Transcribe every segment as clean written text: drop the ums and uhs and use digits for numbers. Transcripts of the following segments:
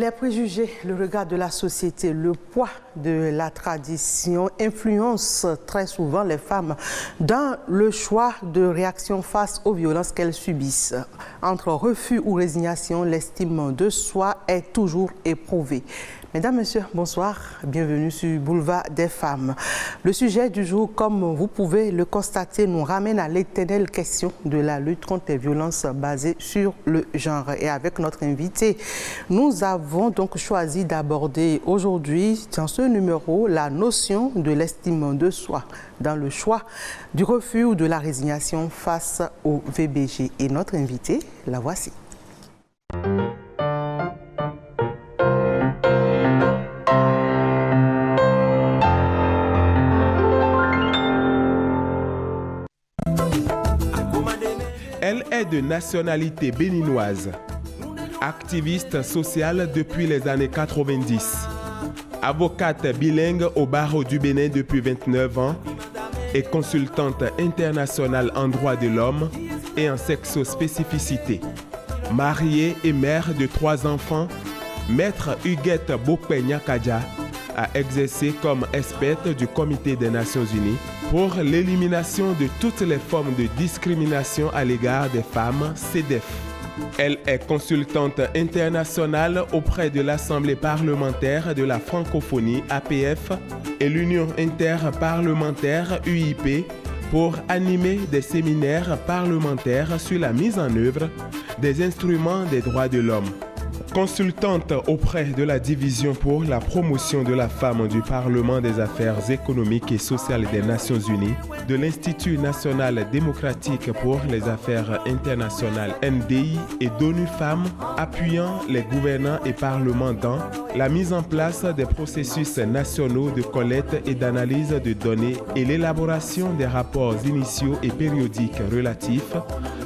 Les préjugés, le regard de la société, le poids de la tradition influencent très souvent les femmes dans le choix de réaction face aux violences qu'elles subissent. Entre refus ou résignation, l'estime de soi est toujours éprouvée. Mesdames, Messieurs, bonsoir. Bienvenue sur Boulevard des Femmes. Le sujet du jour, comme vous pouvez le constater, nous ramène à l'éternelle question de la lutte contre les violences basées sur le genre. Et avec notre invité, nous avons donc choisi d'aborder aujourd'hui, dans ce numéro, la notion de l'estime de soi dans le choix du refus ou de la résignation face au VBG. Et notre invité, la voici. Elle est de nationalité béninoise, activiste sociale depuis les années 90, avocate bilingue au barreau du Bénin depuis 29 ans et consultante internationale en droit de l'homme et en sexospécificité. Mariée et mère de 3 enfants, Maître Huguette Bokpe-Nyakaja a exercé comme experte du Comité des Nations Unies pour l'élimination de toutes les formes de discrimination à l'égard des femmes, CEDEF. Elle est consultante internationale auprès de l'Assemblée parlementaire de la francophonie, APF, et l'Union interparlementaire, UIP, pour animer des séminaires parlementaires sur la mise en œuvre des instruments des droits de l'homme. Consultante auprès de la Division pour la promotion de la femme du Parlement des affaires économiques et sociales des Nations Unies, de l'Institut national démocratique pour les affaires internationales NDI et d'ONU Femmes, appuyant les gouvernants et parlements dans la mise en place des processus nationaux de collecte et d'analyse de données et l'élaboration des rapports initiaux et périodiques relatifs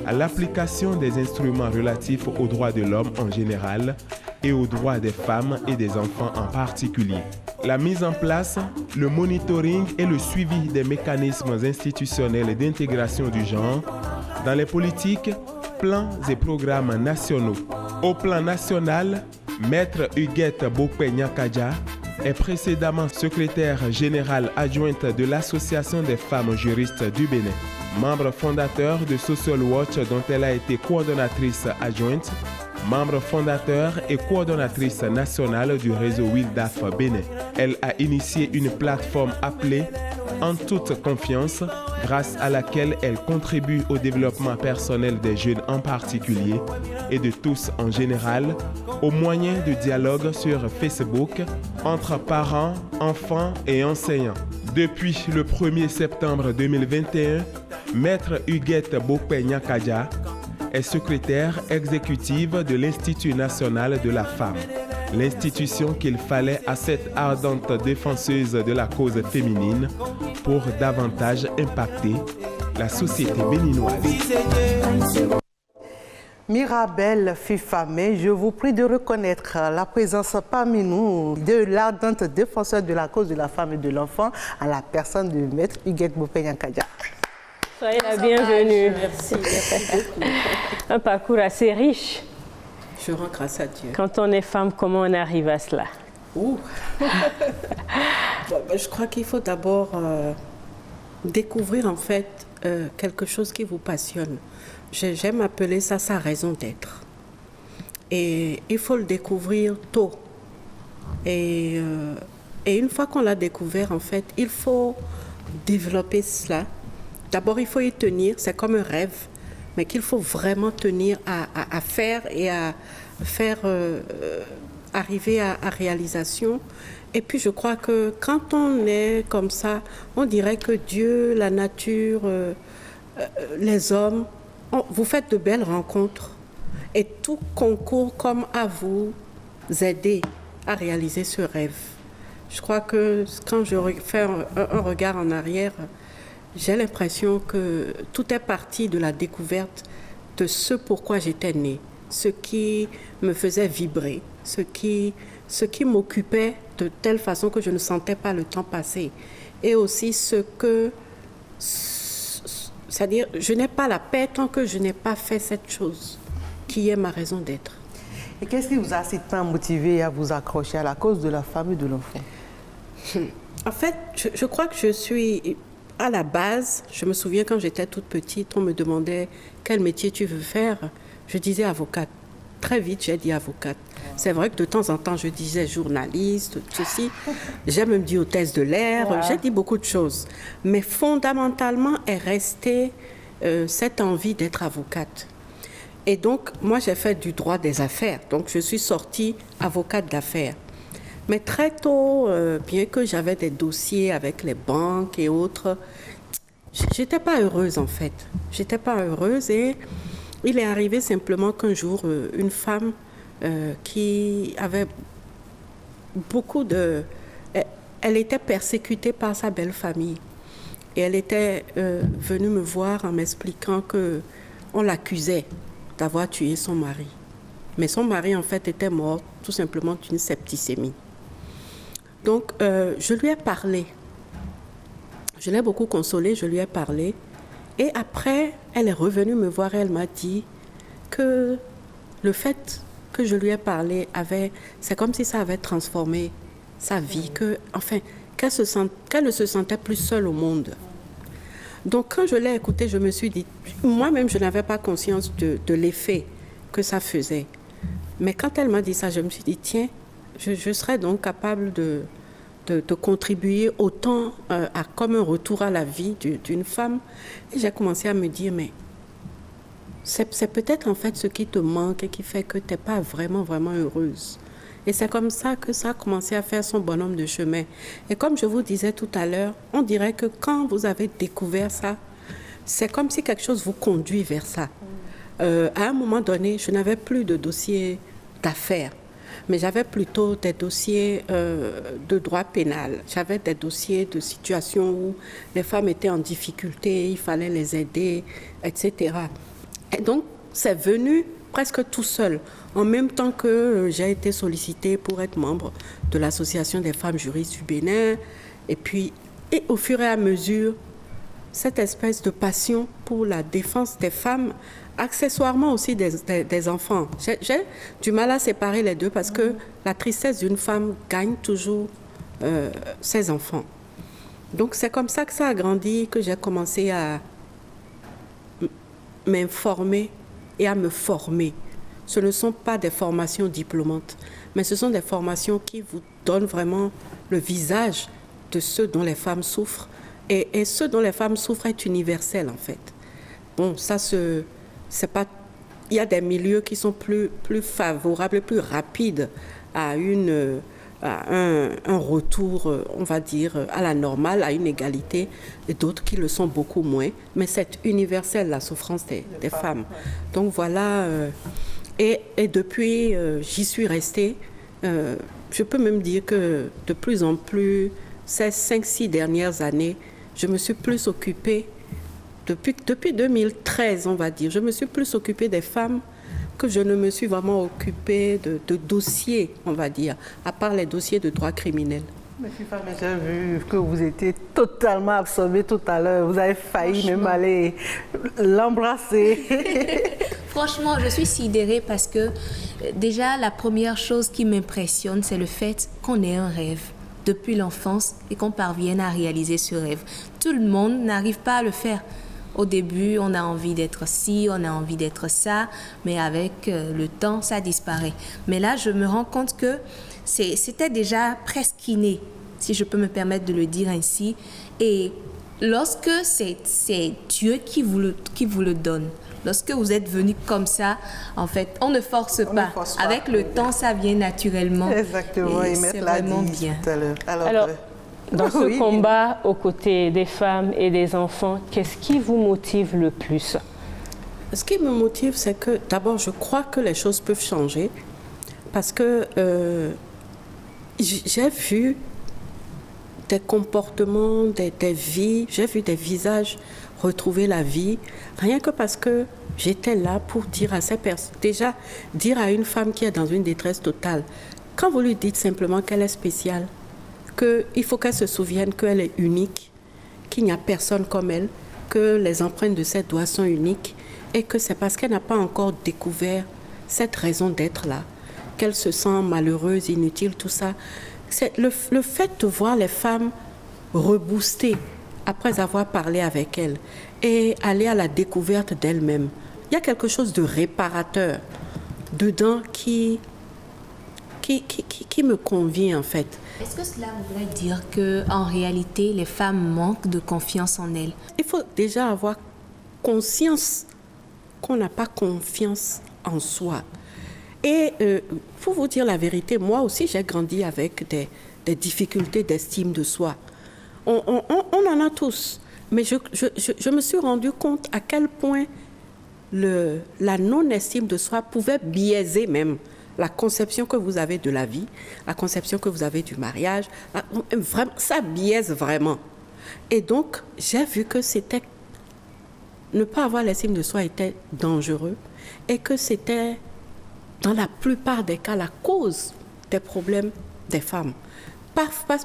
à l'application des instruments relatifs aux droits de l'homme en général et aux droits des femmes et des enfants en particulier. La mise en place, le monitoring et le suivi des mécanismes institutionnels d'intégration du genre dans les politiques, plans et programmes nationaux. Au plan national, Maître Huguette Bokpe-Nyakaja est précédemment secrétaire générale adjointe de l'Association des femmes juristes du Bénin, membre fondateur de Social Watch dont elle a été coordonnatrice adjointe, membre fondateur et coordonnatrice nationale du réseau WILDAF Bénin. Elle a initié une plateforme appelée En toute confiance, grâce à laquelle elle contribue au développement personnel des jeunes en particulier et de tous en général, au moyen de dialogue sur Facebook entre parents, enfants et enseignants. Depuis le 1er septembre 2021, Maître Huguette Bokpe-Nyakaja est secrétaire exécutive de l'Institut national de la femme, l'institution qu'il fallait à cette ardente défenseuse de la cause féminine pour davantage impacter la société béninoise. Mirabel Fifamé, je vous prie de reconnaître la présence parmi nous de l'ardente défenseur de la cause de la femme et de l'enfant à la personne de Maître Huguette Bokpe-Nyakaja. Soyez la bienvenue. Merci. Un parcours assez riche. Je rends grâce à Dieu. Quand on est femme, comment on arrive à cela? Je crois qu'il faut d'abord découvrir en fait quelque chose qui vous passionne. J'aime appeler ça sa raison d'être. Et il faut le découvrir tôt. Et une fois qu'on l'a découvert, en fait, il faut développer cela. D'abord, il faut y tenir, c'est comme un rêve, mais qu'il faut vraiment tenir à faire et à faire arriver à réalisation. Et puis, je crois que quand on est comme ça, on dirait que Dieu, la nature, les hommes, vous faites de belles rencontres et tout concourt comme à vous aider à réaliser ce rêve. Je crois que quand je fais un regard en arrière, j'ai l'impression que tout est parti de la découverte de ce pourquoi j'étais née, ce qui me faisait vibrer, ce qui m'occupait de telle façon que je ne sentais pas le temps passer. Et aussi c'est-à-dire, je n'ai pas la paix tant que je n'ai pas fait cette chose qui est ma raison d'être. Et qu'est-ce qui vous a si tant motivé à vous accrocher à la cause de la femme et de l'enfant? En fait, je crois que je suis... À la base, je me souviens quand j'étais toute petite, on me demandait quel métier tu veux faire. Je disais avocate. Très vite, j'ai dit avocate. C'est vrai que de temps en temps, je disais journaliste, ceci. J'ai même dit hôtesse de l'air. J'ai dit beaucoup de choses. Mais fondamentalement est restée cette envie d'être avocate. Et donc, moi, j'ai fait du droit des affaires. Donc, je suis sortie avocate d'affaires. Mais très tôt, bien que j'avais des dossiers avec les banques et autres, j'étais pas heureuse en fait. J'étais pas heureuse et il est arrivé simplement qu'un jour, une femme qui avait beaucoup de... Elle était persécutée par sa belle famille. Et elle était venue me voir en m'expliquant qu'on l'accusait d'avoir tué son mari. Mais son mari en fait était mort tout simplement d'une septicémie. Donc, je lui ai parlé. Je l'ai beaucoup consolée, je lui ai parlé. Et après, elle est revenue me voir et elle m'a dit que le fait que je lui ai parlé c'est comme si ça avait transformé sa vie, qu'elle ne se sentait plus seule au monde. Donc, quand je l'ai écoutée, je me suis dit, moi-même, je n'avais pas conscience de l'effet que ça faisait. Mais quand elle m'a dit ça, je me suis dit, tiens, je serais donc capable de contribuer autant comme un retour à la vie d'une femme. Et j'ai commencé à me dire, mais c'est peut-être en fait ce qui te manque et qui fait que tu n'es pas vraiment, vraiment heureuse. Et c'est comme ça que ça a commencé à faire son bonhomme de chemin. Et comme je vous disais tout à l'heure, on dirait que quand vous avez découvert ça, c'est comme si quelque chose vous conduit vers ça. À un moment donné, je n'avais plus de dossier d'affaires, mais j'avais plutôt des dossiers de droit pénal. J'avais des dossiers de situations où les femmes étaient en difficulté, il fallait les aider, etc. Et donc, c'est venu presque tout seul, en même temps que j'ai été sollicitée pour être membre de l'Association des femmes juristes du Bénin. Et au fur et à mesure, cette espèce de passion pour la défense des femmes, accessoirement aussi des enfants. J'ai du mal à séparer les deux parce que la tristesse d'une femme gagne toujours ses enfants. Donc c'est comme ça que ça a grandi, que j'ai commencé à m'informer et à me former. Ce ne sont pas des formations diplômantes, mais ce sont des formations qui vous donnent vraiment le visage de ceux dont les femmes souffrent. Et ce dont les femmes souffrent est universel, en fait. Bon, c'est pas... Il y a des milieux qui sont plus favorables, plus rapides à un retour, on va dire, à la normale, à une égalité, et d'autres qui le sont beaucoup moins. Mais c'est universel, la souffrance des femmes. Donc voilà, et depuis, j'y suis restée. Je peux même dire que de plus en plus, ces 5-6 dernières années, je me suis plus occupée, depuis 2013, on va dire, je me suis plus occupée des femmes que je ne me suis vraiment occupée de dossiers, on va dire, à part les dossiers de droit criminel. Mais j'ai vu que vous étiez totalement absorbée tout à l'heure. Vous avez failli même aller l'embrasser. Franchement, je suis sidérée parce que déjà, la première chose qui m'impressionne, c'est le fait qu'on ait un rêve depuis l'enfance et qu'on parvienne à réaliser ce rêve. Tout le monde n'arrive pas à le faire. Au début, on a envie d'être ci, on a envie d'être ça, mais avec le temps, ça disparaît. Mais là, je me rends compte que c'était déjà presque inné, si je peux me permettre de le dire ainsi. Et lorsque c'est Dieu qui vous le donne, lorsque vous êtes venu comme ça, en fait, on ne force pas. Avec le temps, ça vient naturellement. Exactement, et c'est vraiment bien. Tout à l'heure. Alors, dans ce combat aux côtés des femmes et des enfants, qu'est-ce qui vous motive le plus? Ce qui me motive, c'est que d'abord, je crois que les choses peuvent changer parce que j'ai vu des comportements, des vies, j'ai vu des visages retrouver la vie, rien que parce que j'étais là pour dire à ces personnes, déjà dire à une femme qui est dans une détresse totale, quand vous lui dites simplement qu'elle est spéciale, qu'il faut qu'elle se souvienne qu'elle est unique, qu'il n'y a personne comme elle, que les empreintes de ses doigts sont uniques et que c'est parce qu'elle n'a pas encore découvert cette raison d'être là. qu'elle se sent malheureuse, inutile, tout ça. C'est le fait de voir les femmes rebooster après avoir parlé avec elles et aller à la découverte d'elles-mêmes. Il y a quelque chose de réparateur dedans qui me convient en fait. Est-ce que cela voudrait dire qu'en réalité, les femmes manquent de confiance en elles? Il faut déjà avoir conscience qu'on n'a pas confiance en soi. Et pour vous dire la vérité, moi aussi j'ai grandi avec des difficultés d'estime de soi. On en a tous. Mais je me suis rendu compte à quel point la non-estime de soi pouvait biaiser même la conception que vous avez de la vie, la conception que vous avez du mariage. Vraiment, ça biaise vraiment. Et donc, j'ai vu que ne pas avoir l'estime de soi était dangereux et que c'était, dans la plupart des cas, la cause des problèmes des femmes.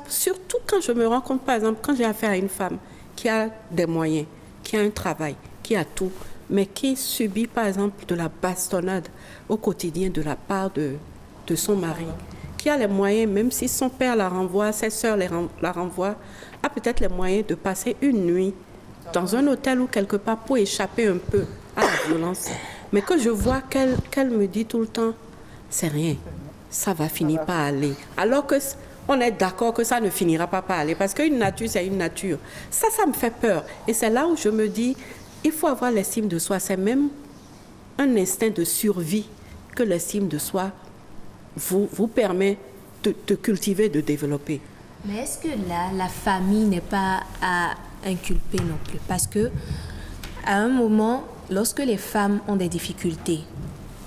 Surtout quand je me rends compte, par exemple, quand j'ai affaire à une femme qui a des moyens, qui a un travail, qui a tout, mais qui subit, par exemple, de la bastonnade au quotidien de la part de son mari, qui a les moyens, même si son père la renvoie, ses sœurs la renvoient, a peut-être les moyens de passer une nuit dans un hôtel ou quelque part pour échapper un peu à la violence. Mais que je vois qu'elle me dit tout le temps, c'est rien, ça va finir par aller. Alors que on est d'accord que ça ne finira pas par aller, parce qu'une nature, c'est une nature. Ça me fait peur. Et c'est là où je me dis, il faut avoir l'estime de soi. C'est même un instinct de survie que l'estime de soi vous permet de cultiver, de développer. Mais est-ce que là, la famille n'est pas à inculper non plus? Parce que à un moment, lorsque les femmes ont des difficultés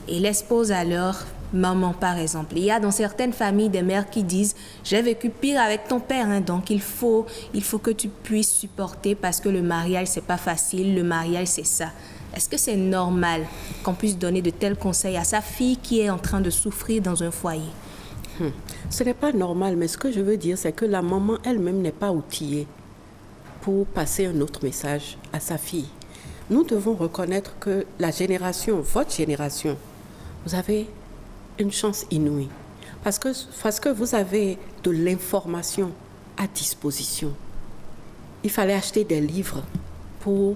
et l'exposent à leur maman, par exemple, il y a dans certaines familles des mères qui disent « J'ai vécu pire avec ton père, hein, donc il faut que tu puisses supporter parce que le mariage, c'est pas facile, le mariage, c'est ça. » Est-ce que c'est normal qu'on puisse donner de tels conseils à sa fille qui est en train de souffrir dans un foyer? Ce n'est pas normal, mais ce que je veux dire, c'est que la maman elle-même n'est pas outillée pour passer un autre message à sa fille. Nous devons reconnaître que la génération, votre génération, vous avez une chance inouïe. Parce que vous avez de l'information à disposition. Il fallait acheter des livres pour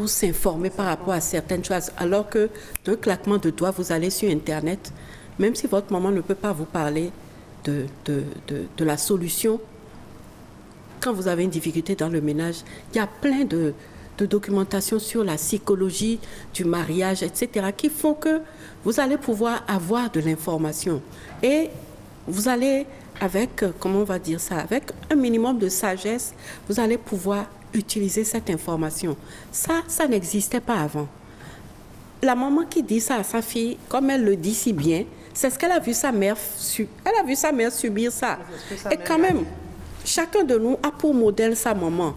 s'informer par rapport à certaines choses. Alors que d'un claquement de doigts, vous allez sur Internet, même si votre maman ne peut pas vous parler de la solution, quand vous avez une difficulté dans le ménage, il y a plein de documentation sur la psychologie du mariage, etc., qui font que vous allez pouvoir avoir de l'information. Et vous allez, avec un minimum de sagesse, vous allez pouvoir utiliser cette information. Ça n'existait pas avant. La maman qui dit ça à sa fille, comme elle le dit si bien, c'est ce qu'elle a vu sa mère subir ça. Et quand même, chacun de nous a pour modèle sa maman.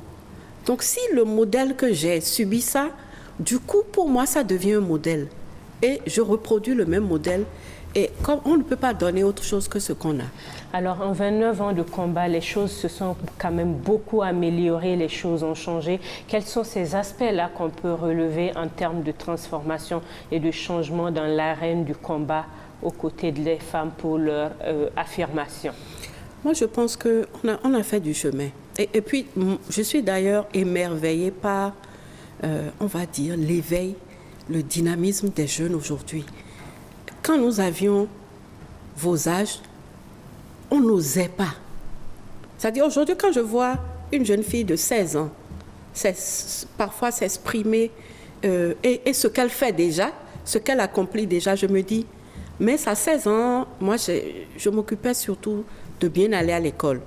Donc, si le modèle que j'ai subit ça, du coup, pour moi, ça devient un modèle. Et je reproduis le même modèle. Et comme on ne peut pas donner autre chose que ce qu'on a. Alors, en 29 ans de combat, les choses se sont quand même beaucoup améliorées, les choses ont changé. Quels sont ces aspects-là qu'on peut relever en termes de transformation et de changement dans l'arène du combat aux côtés des femmes pour leur affirmation? Moi, je pense qu'on a fait du chemin. Et puis, je suis d'ailleurs émerveillée par, on va dire, l'éveil, le dynamisme des jeunes aujourd'hui. Quand nous avions vos âges, on n'osait pas. C'est-à-dire, aujourd'hui, quand je vois une jeune fille de 16 ans parfois s'exprimer et ce qu'elle fait déjà, ce qu'elle accomplit déjà, je me dis, mais à 16 ans, moi, je m'occupais surtout de bien aller à l'école.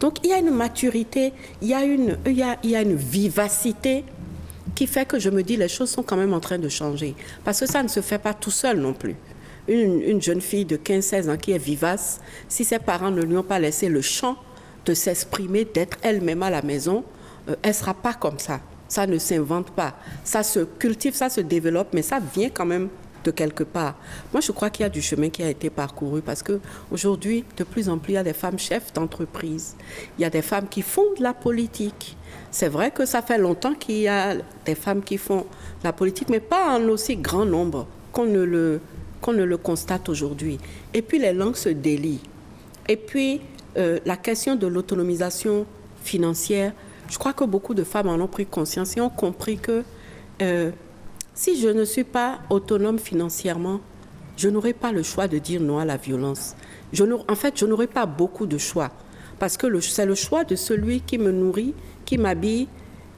Donc, il y a une maturité, il y a une vivacité qui fait que je me dis les choses sont quand même en train de changer. Parce que ça ne se fait pas tout seul non plus. Une jeune fille de 15-16 ans qui est vivace, si ses parents ne lui ont pas laissé le champ de s'exprimer, d'être elle-même à la maison, elle ne sera pas comme ça. Ça ne s'invente pas. Ça se cultive, ça se développe, mais ça vient quand même de quelque part. Moi, je crois qu'il y a du chemin qui a été parcouru parce qu'aujourd'hui, de plus en plus, il y a des femmes chefs d'entreprise. Il y a des femmes qui font de la politique. C'est vrai que ça fait longtemps qu'il y a des femmes qui font de la politique, mais pas en aussi grand nombre qu'on ne qu'on ne le constate aujourd'hui. Et puis les langues se délient. Et puis la question de l'autonomisation financière, je crois que beaucoup de femmes en ont pris conscience et ont compris que si je ne suis pas autonome financièrement, je n'aurai pas le choix de dire non à la violence. En fait, je n'aurai pas beaucoup de choix. Parce que c'est le choix de celui qui me nourrit, qui m'habille,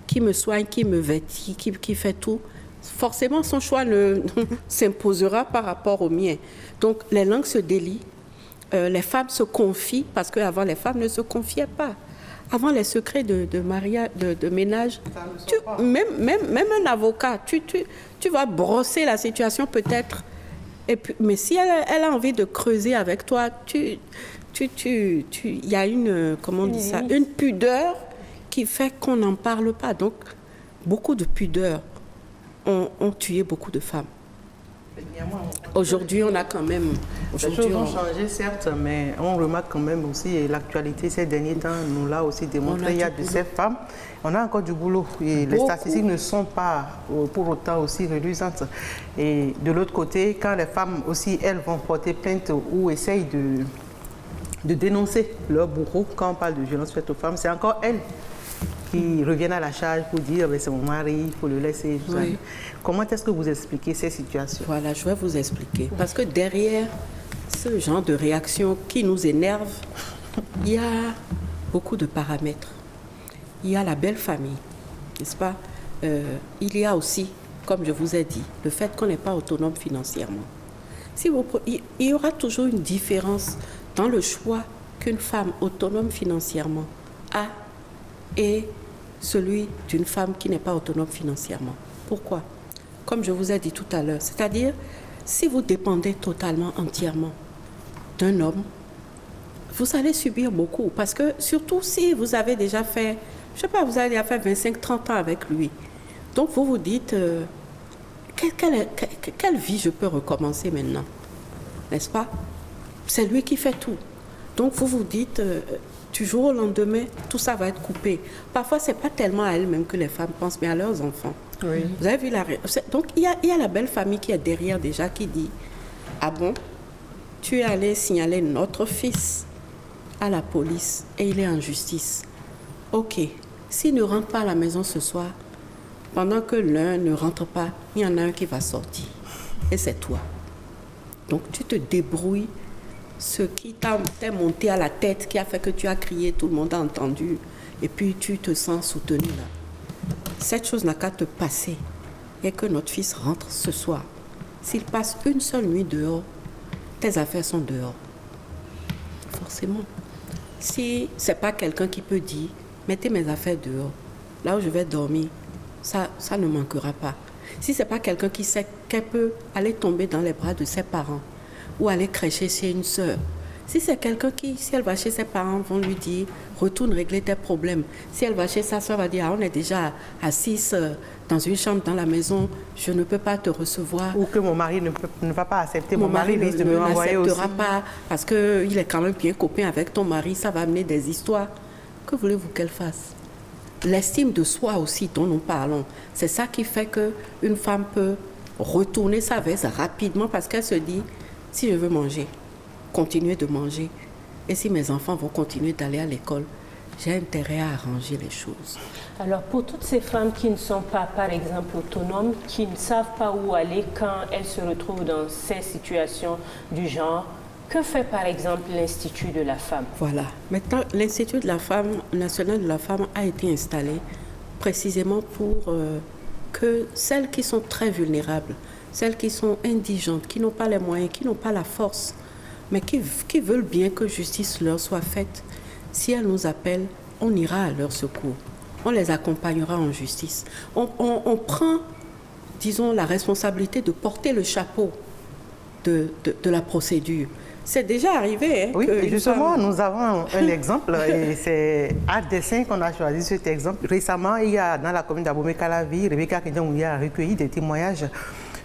qui me soigne, qui me vêtit, qui fait tout. Forcément, son choix ne s'imposera par rapport au mien. Donc, les langues se délient. Les femmes se confient, parce qu'avant, les femmes ne se confiaient pas. Avant, les secrets de mariage, de ménage, même un avocat, tu vas brosser la situation peut-être. Et puis, mais si elle a envie de creuser avec toi, il y a une pudeur qui fait qu'on n'en parle pas. Donc, beaucoup de pudeurs ont tué beaucoup de femmes. Aujourd'hui, on a quand même... Les choses ont changé, certes, mais on remarque quand même aussi, et l'actualité ces derniers temps nous l'a aussi démontré, il y a de ces femmes, on a encore du boulot. Et les statistiques ne sont pas pour autant aussi reluisantes. Et de l'autre côté, quand les femmes aussi, elles vont porter plainte ou essayent de dénoncer leur bourreau, quand on parle de violence faite aux femmes, c'est encore elles qui reviennent à la charge pour dire c'est mon mari, il faut le laisser. Oui. Comment est-ce que vous expliquez ces situations? Voilà, je vais vous expliquer. Parce que derrière ce genre de réaction qui nous énerve, il y a beaucoup de paramètres. Il y a la belle famille, n'est-ce pas? Il y a aussi, comme je vous ai dit, le fait qu'on n'est pas autonome financièrement. Il y aura toujours une différence dans le choix qu'une femme autonome financièrement a et celui d'une femme qui n'est pas autonome financièrement. Pourquoi? Comme je vous ai dit tout à l'heure, c'est-à-dire, si vous dépendez totalement, entièrement d'un homme, vous allez subir beaucoup. Parce que, surtout si vous avez déjà fait, je ne sais pas, vous avez déjà fait 25-30 ans avec lui. Donc, vous vous dites, quelle vie je peux recommencer maintenant? N'est-ce pas? C'est lui qui fait tout. Donc, vous vous dites... du jour au lendemain, tout ça va être coupé. Parfois, ce n'est pas tellement à elles-mêmes que les femmes pensent, mais à leurs enfants. Oui. Vous avez vu donc, il y a la belle famille qui est derrière déjà qui dit « Ah bon, tu es allé signaler notre fils à la police et il est en justice. Ok, s'il ne rentre pas à la maison ce soir, pendant que l'un ne rentre pas, il y en a un qui va sortir. Et c'est toi. Donc, tu te débrouilles. Ce qui t'est monté à la tête, qui a fait que tu as crié, tout le monde a entendu, et puis tu te sens soutenu là. Cette chose n'a qu'à te passer, et que notre fils rentre ce soir. S'il passe une seule nuit dehors, tes affaires sont dehors. Forcément. Si ce n'est pas quelqu'un qui peut dire, mettez mes affaires dehors, là où je vais dormir, ça ne manquera pas. Si ce n'est pas quelqu'un qui sait qu'elle peut aller tomber dans les bras de ses parents, ou aller crècher chez une sœur. Si c'est quelqu'un qui, si elle va chez ses parents, vont lui dire « Retourne régler tes problèmes ». Si elle va chez sa sœur, elle va dire « Ah, on est déjà à 6 dans une chambre dans la maison, je ne peux pas te recevoir ». Ou que mon mari ne va pas accepter, mon mari risque de me renvoyer aussi. n'acceptera pas parce qu'il est quand même bien copain avec ton mari, ça va amener des histoires. Que voulez-vous qu'elle fasse? L'estime de soi aussi dont nous parlons, c'est ça qui fait qu'une femme peut retourner sa veste rapidement parce qu'elle se dit « Si je veux manger, continuer de manger, et si mes enfants vont continuer d'aller à l'école, j'ai intérêt à arranger les choses. » Alors, pour toutes ces femmes qui ne sont pas, par exemple, autonomes, qui ne savent pas où aller quand elles se retrouvent dans ces situations du genre, que fait, par exemple, l'Institut de la femme? Voilà. Maintenant, l'Institut de la femme, national de la femme, a été installé précisément pour que celles qui sont très vulnérables, celles qui sont indigentes, qui n'ont pas les moyens, qui n'ont pas la force, mais qui veulent bien que justice leur soit faite, si elles nous appellent, on ira à leur secours. On les accompagnera en justice. On prend, disons, la responsabilité de porter le chapeau de la procédure. C'est déjà arrivé. Hein, oui, et justement, nous avons un exemple, et c'est à dessein qu'on a choisi cet exemple. Récemment, il y a dans la commune d'Abomey-Calavi, Rebecca Kendiaouya a recueilli des témoignages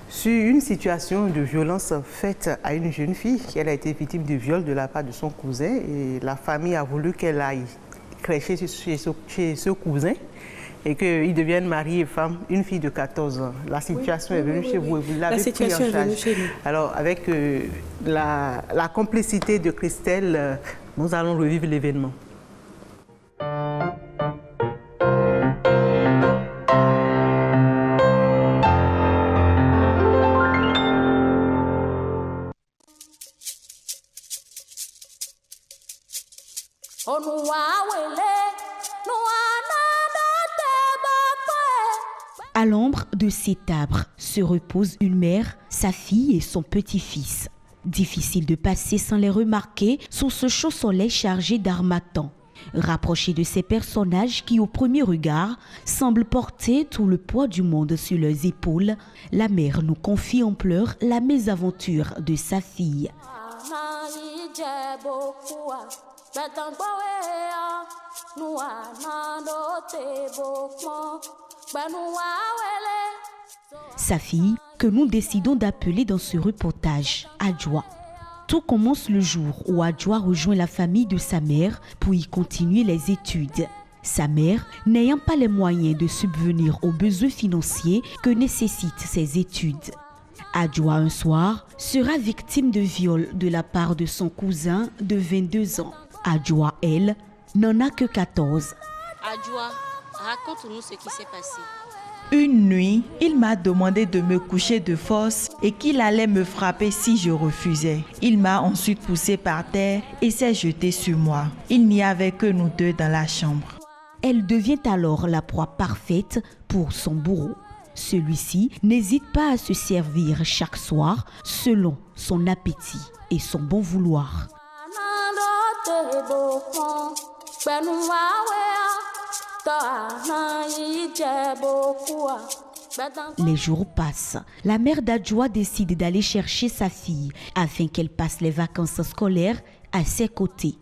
sur une situation de violence faite à une jeune fille. Elle a été victime de viol de la part de son cousin et la famille a voulu qu'elle aille crècher chez ce cousin. et qu'ils deviennent mari et femme, une fille de 14 ans. La situation est venue chez vous et vous l'avez pris en charge. La situation est venue chez nous. Alors, avec la complicité de Christelle, nous allons revivre l'événement. À l'ombre de cet arbre se reposent une mère, sa fille et son petit-fils. Difficile de passer sans les remarquer sous ce chaud soleil chargé d'harmattan. Rapprochés de ces personnages qui, au premier regard, semblent porter tout le poids du monde sur leurs épaules, la mère nous confie en pleurs la mésaventure de sa fille. Sa fille, que nous décidons d'appeler dans ce reportage Adjoa. Tout commence le jour où Adjoa rejoint la famille de sa mère pour y continuer les études. Sa mère, n'ayant pas les moyens de subvenir aux besoins financiers que nécessitent ses études. Adjoa, un soir, sera victime de viol de la part de son cousin de 22 ans. Adjoa, elle, n'en a que 14. Adjoa, raconte-nous ce qui s'est passé. Une nuit, il m'a demandé de me coucher de force et qu'il allait me frapper si je refusais. Il m'a ensuite poussé par terre et s'est jeté sur moi. Il n'y avait que nous deux dans la chambre. Elle devient alors la proie parfaite pour son bourreau. Celui-ci n'hésite pas à se servir chaque soir selon son appétit et son bon vouloir. Les jours passent. La mère d'Adjoa décide d'aller chercher sa fille afin qu'elle passe les vacances scolaires à ses côtés.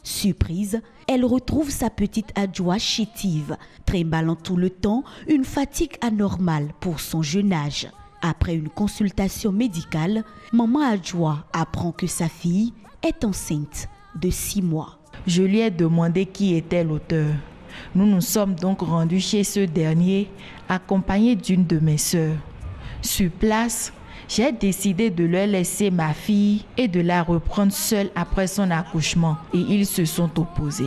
Surprise, elle retrouve sa petite Adjoa chétive, trimballant tout le temps une fatigue anormale pour son jeune âge. Après une consultation médicale, maman Adjoa apprend que sa fille est enceinte de 6 mois. Je lui ai demandé qui était l'auteur. Nous nous sommes donc rendus chez ce dernier, accompagnés d'une de mes sœurs. Sur place, j'ai décidé de leur laisser ma fille et de la reprendre seule après son accouchement et ils se sont opposés.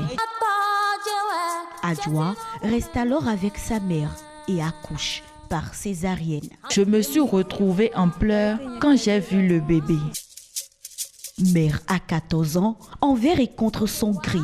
Adjoa reste alors avec sa mère et accouche par césarienne. Je me suis retrouvée en pleurs quand j'ai vu le bébé. Mère à 14 ans, envers et contre son gré.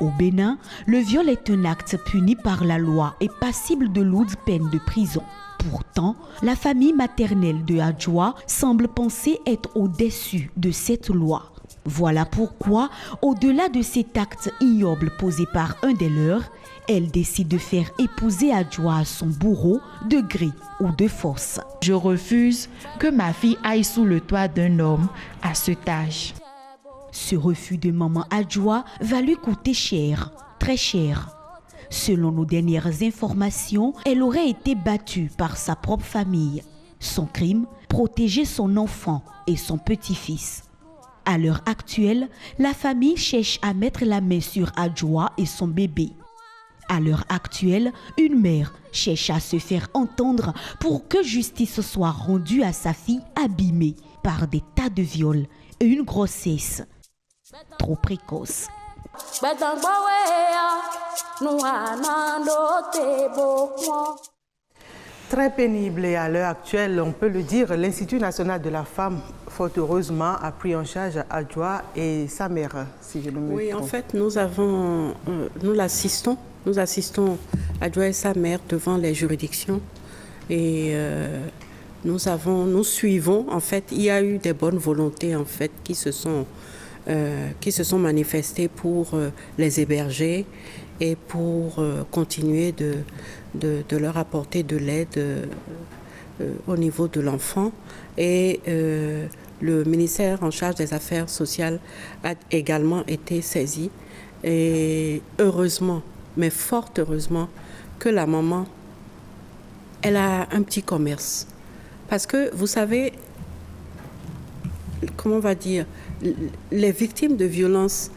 Au Bénin, le viol est un acte puni par la loi et passible de lourdes peines de prison. Pourtant, la famille maternelle de Adjoa semble penser être au-dessus de cette loi. Voilà pourquoi, au-delà de cet acte ignoble posé par un des leurs, elle décide de faire épouser Adjoa à son bourreau de gré ou de force. Je refuse que ma fille aille sous le toit d'un homme à cet âge. Ce refus de maman Adjoa va lui coûter cher, très cher. Selon nos dernières informations, elle aurait été battue par sa propre famille. Son crime, protéger son enfant et son petit-fils. À l'heure actuelle, la famille cherche à mettre la main sur Adjoa et son bébé. À l'heure actuelle, une mère cherche à se faire entendre pour que justice soit rendue à sa fille abîmée par des tas de viols et une grossesse trop précoce. Très pénible et à l'heure actuelle, on peut le dire, l'Institut national de la femme, fort heureusement, a pris en charge Adjoa et sa mère, si je ne me trompe. Oui, en fait, nous assistons Adjoa et sa mère devant les juridictions et nous suivons. En fait, il y a eu des bonnes volontés en fait qui se sont manifestées pour les héberger et pour continuer de leur apporter de l'aide au niveau de l'enfant. Et le ministère en charge des Affaires sociales a également été saisi. Et heureusement, mais fort heureusement, que la maman, elle a un petit commerce. Parce que, vous savez, comment on va dire, les victimes de violences,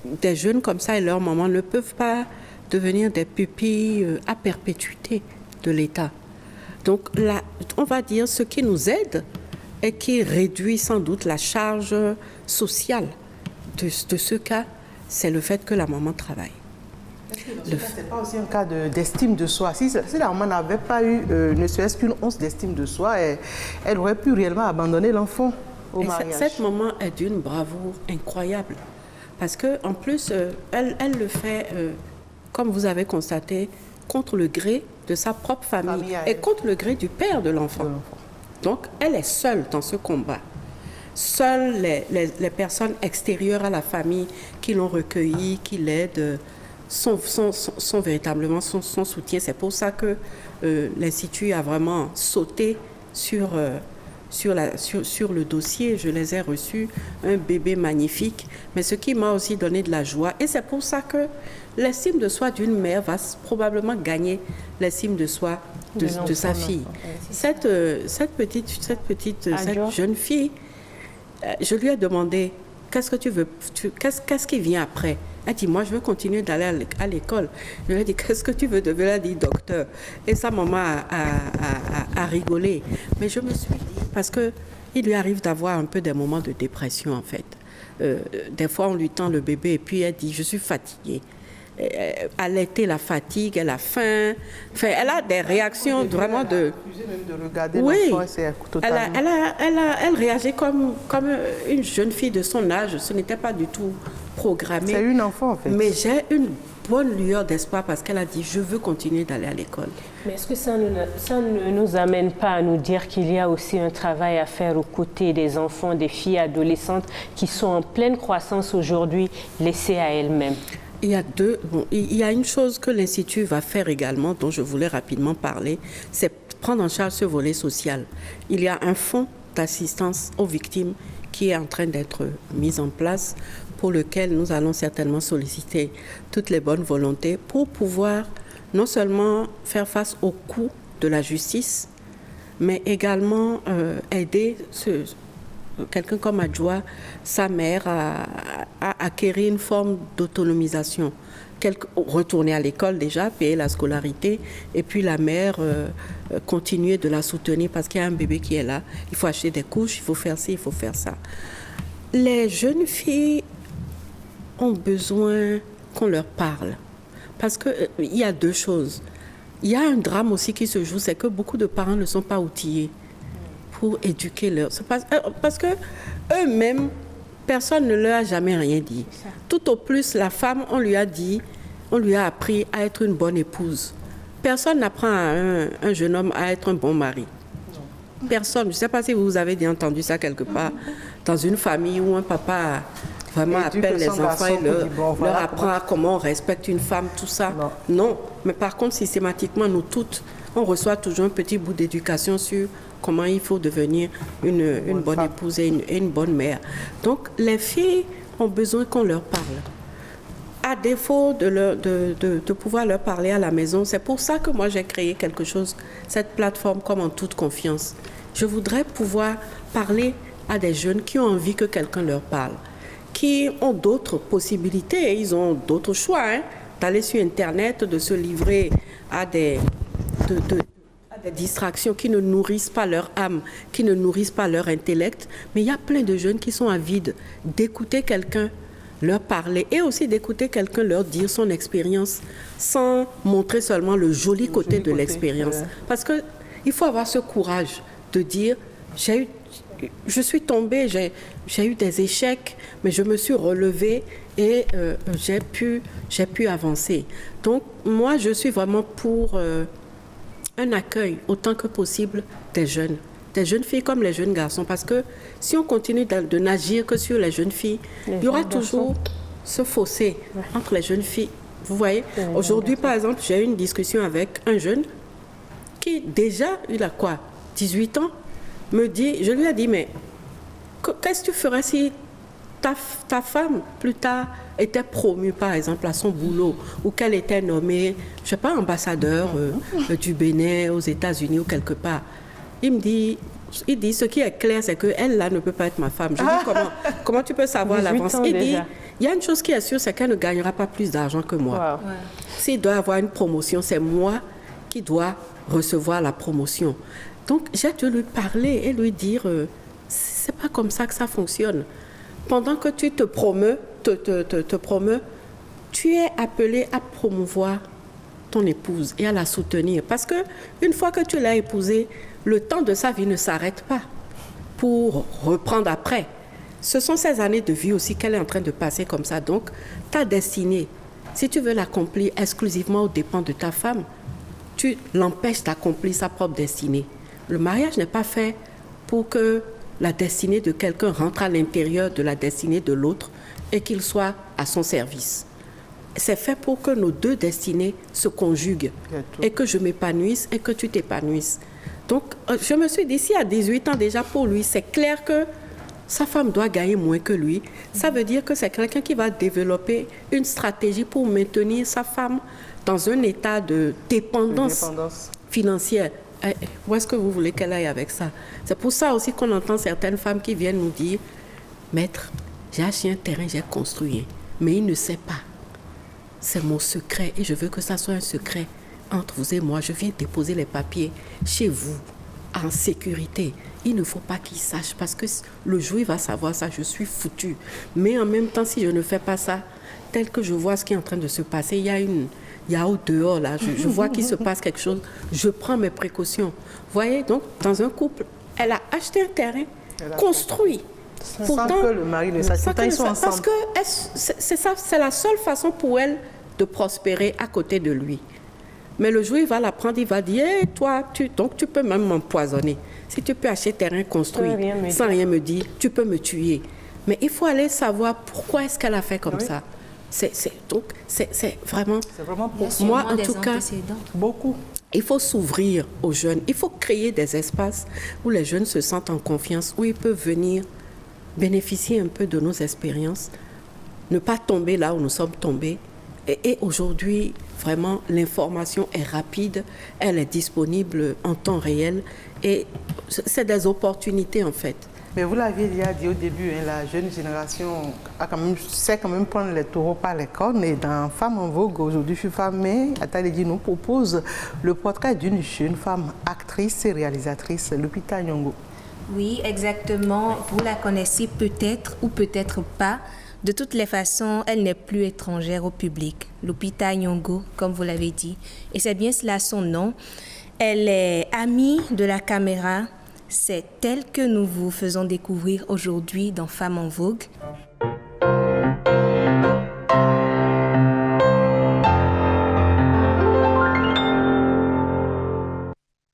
des jeunes comme ça et leur maman ne peuvent pas devenir des pupilles à perpétuité de l'État. Donc là, on va dire ce qui nous aide et qui réduit sans doute la charge sociale de ce cas, c'est le fait que la maman travaille. Ce n'est pas aussi un cas d'estime de soi. Si la maman n'avait pas eu ne serait-ce qu'une once d'estime de soi, elle aurait pu réellement abandonner l'enfant au mariage. Cette maman est d'une bravoure incroyable. Parce qu'en plus, elle le fait, comme vous avez constaté, contre le gré de sa propre famille et contre le gré du père de l'enfant. Donc, elle est seule dans ce combat. Seules les personnes extérieures à la famille qui l'ont recueillie, qui l'aident, sont véritablement son soutien. C'est pour ça que l'Institut a vraiment sauté sur le dossier. Je les ai reçus, un bébé magnifique, mais ce qui m'a aussi donné de la joie. Et c'est pour ça que l'estime de soi d'une mère va probablement gagner l'estime de soi de sa fille. Cette jeune fille, je lui ai demandé, qu'est-ce que tu veux, qu'est-ce qui vient après? Elle dit, moi, je veux continuer d'aller à l'école. Je lui ai dit, qu'est-ce que tu veux devenir? Elle a dit, docteur. Et sa maman a rigolé. Mais je me suis dit, parce qu'il lui arrive d'avoir un peu des moments de dépression, en fait. Des fois, on lui tend le bébé et puis elle dit, je suis fatiguée. Allaiter la fatigue, elle a faim. Enfin, elle a des réactions vraiment de... Oui, elle réagit comme une jeune fille de son âge. Ce n'était pas du tout programmé. C'est une enfant, en fait. Mais j'ai une bonne lueur d'espoir parce qu'elle a dit, je veux continuer d'aller à l'école. Mais est-ce que ça ne nous amène pas à nous dire qu'il y a aussi un travail à faire aux côtés des enfants, des filles adolescentes qui sont en pleine croissance aujourd'hui, laissées à elles-mêmes? Il y a une chose que l'Institut va faire également, dont je voulais rapidement parler, c'est prendre en charge ce volet social. Il y a un fonds d'assistance aux victimes qui est en train d'être mis en place, pour lequel nous allons certainement solliciter toutes les bonnes volontés pour pouvoir non seulement faire face au coût de la justice, mais également aider quelqu'un comme Adjoa, sa mère, à acquérir une forme d'autonomisation. Retourner à l'école déjà, payer la scolarité, et puis la mère continuer de la soutenir parce qu'il y a un bébé qui est là. Il faut acheter des couches, il faut faire ci, il faut faire ça. Les jeunes filles ont besoin qu'on leur parle. Parce qu'il y a deux choses. Il y a un drame aussi qui se joue, c'est que beaucoup de parents ne sont pas outillés pour éduquer leurs... Parce que eux-mêmes, personne ne leur a jamais rien dit. Tout au plus, la femme, on lui a appris à être une bonne épouse. Personne n'apprend à un jeune homme à être un bon mari. Personne. Je ne sais pas si vous avez déjà entendu ça quelque part, dans une famille où un papa vraiment appelle les enfants et leur apprend comment on respecte une femme, tout ça. Non. Mais par contre, systématiquement, nous toutes, on reçoit toujours un petit bout d'éducation sur comment il faut devenir une bonne épouse et une bonne mère. Donc, les filles ont besoin qu'on leur parle. À défaut de pouvoir leur parler à la maison, c'est pour ça que moi j'ai créé quelque chose, cette plateforme comme en toute confiance. Je voudrais pouvoir parler à des jeunes qui ont envie que quelqu'un leur parle, qui ont d'autres possibilités, ils ont d'autres choix, d'aller sur Internet, de se livrer à des distractions qui ne nourrissent pas leur âme, qui ne nourrissent pas leur intellect. Mais il y a plein de jeunes qui sont avides d'écouter quelqu'un leur parler et aussi d'écouter quelqu'un leur dire son expérience sans montrer seulement le joli côté de l'expérience. Parce qu'il faut avoir ce courage de dire, je suis tombée, j'ai eu des échecs, mais je me suis relevée et j'ai pu avancer. Donc, moi, je suis vraiment pour un accueil autant que possible des jeunes filles comme les jeunes garçons. Parce que si on continue de n'agir que sur les jeunes filles, il y aura toujours ce fossé entre les jeunes filles. Vous voyez, aujourd'hui, par exemple, j'ai eu une discussion avec un jeune qui, déjà, il a quoi, 18 ans, me dit, je lui ai dit, mais qu'est-ce que tu ferais si ta femme, plus tard, était promue, par exemple, à son boulot, ou qu'elle était nommée, je ne sais pas, ambassadeur du Bénin aux États-Unis ou quelque part. Il dit, ce qui est clair, c'est qu'elle, là, ne peut pas être ma femme. Je dis, comment tu peux savoir l'avance? Il y a une chose qui est sûre, c'est qu'elle ne gagnera pas plus d'argent que moi. Wow. S'il doit avoir une promotion, c'est moi qui dois recevoir la promotion. Donc, j'ai dû lui parler et lui dire, c'est pas comme ça que ça fonctionne. Pendant que tu te promeus, tu es appelé à promouvoir ton épouse et à la soutenir. Parce que une fois que tu l'as épousée, le temps de sa vie ne s'arrête pas pour reprendre après. Ce sont ces années de vie aussi qu'elle est en train de passer comme ça. Donc, ta destinée, si tu veux l'accomplir exclusivement aux dépens de ta femme, tu l'empêches d'accomplir sa propre destinée. Le mariage n'est pas fait pour que la destinée de quelqu'un rentre à l'intérieur de la destinée de l'autre et qu'il soit à son service. C'est fait pour que nos deux destinées se conjuguent et que je m'épanouisse et que tu t'épanouisses. Donc, je me suis dit, si à 18 ans déjà pour lui, c'est clair que sa femme doit gagner moins que lui. Ça veut dire que c'est quelqu'un qui va développer une stratégie pour maintenir sa femme dans un état de dépendance financière. Où est-ce que vous voulez qu'elle aille avec ça? C'est pour ça aussi qu'on entend certaines femmes qui viennent nous dire, maître, j'ai acheté un terrain, j'ai construit, mais il ne sait pas. C'est mon secret et je veux que ça soit un secret entre vous et moi. Je viens déposer les papiers chez vous, en sécurité. Il ne faut pas qu'il sache parce que le jour où il va savoir ça, je suis foutue. Mais en même temps, si je ne fais pas ça, tel que je vois ce qui est en train de se passer, il y a au dehors là, je vois qu'il se passe quelque chose, je prends mes précautions. Vous voyez, donc dans un couple, elle a acheté un terrain, construit. Pourtant, sans que le mari ne sache, pourtant ils sont ensemble. Parce que c'est la seule façon pour elle de prospérer à côté de lui. Mais le jour où il va la prendre, il va dire, hey, toi, donc tu peux même m'empoisonner. Si tu peux acheter terrain construit sans rien me dire, tu peux me tuer. Mais il faut aller savoir pourquoi est-ce qu'elle a fait comme ça. C'est vraiment pour moi, en tout cas, beaucoup. Il faut s'ouvrir aux jeunes. Il faut créer des espaces où les jeunes se sentent en confiance, où ils peuvent venir bénéficier un peu de nos expériences, ne pas tomber là où nous sommes tombés. Et aujourd'hui, vraiment, l'information est rapide, elle est disponible en temps réel et c'est des opportunités en fait. Mais vous l'aviez déjà dit au début, hein, la jeune génération sait quand même prendre les taureaux par les cornes. Et dans Femmes en Vogue, aujourd'hui, je suis femme, mais Ataledi nous propose le portrait d'une jeune femme actrice et réalisatrice, Lupita Nyong'o. Oui, exactement. Vous la connaissez peut-être ou peut-être pas. De toutes les façons, elle n'est plus étrangère au public. Lupita Nyong'o, comme vous l'avez dit. Et c'est bien cela son nom. Elle est amie de la caméra. C'est elle que nous vous faisons découvrir aujourd'hui dans Femmes en Vogue.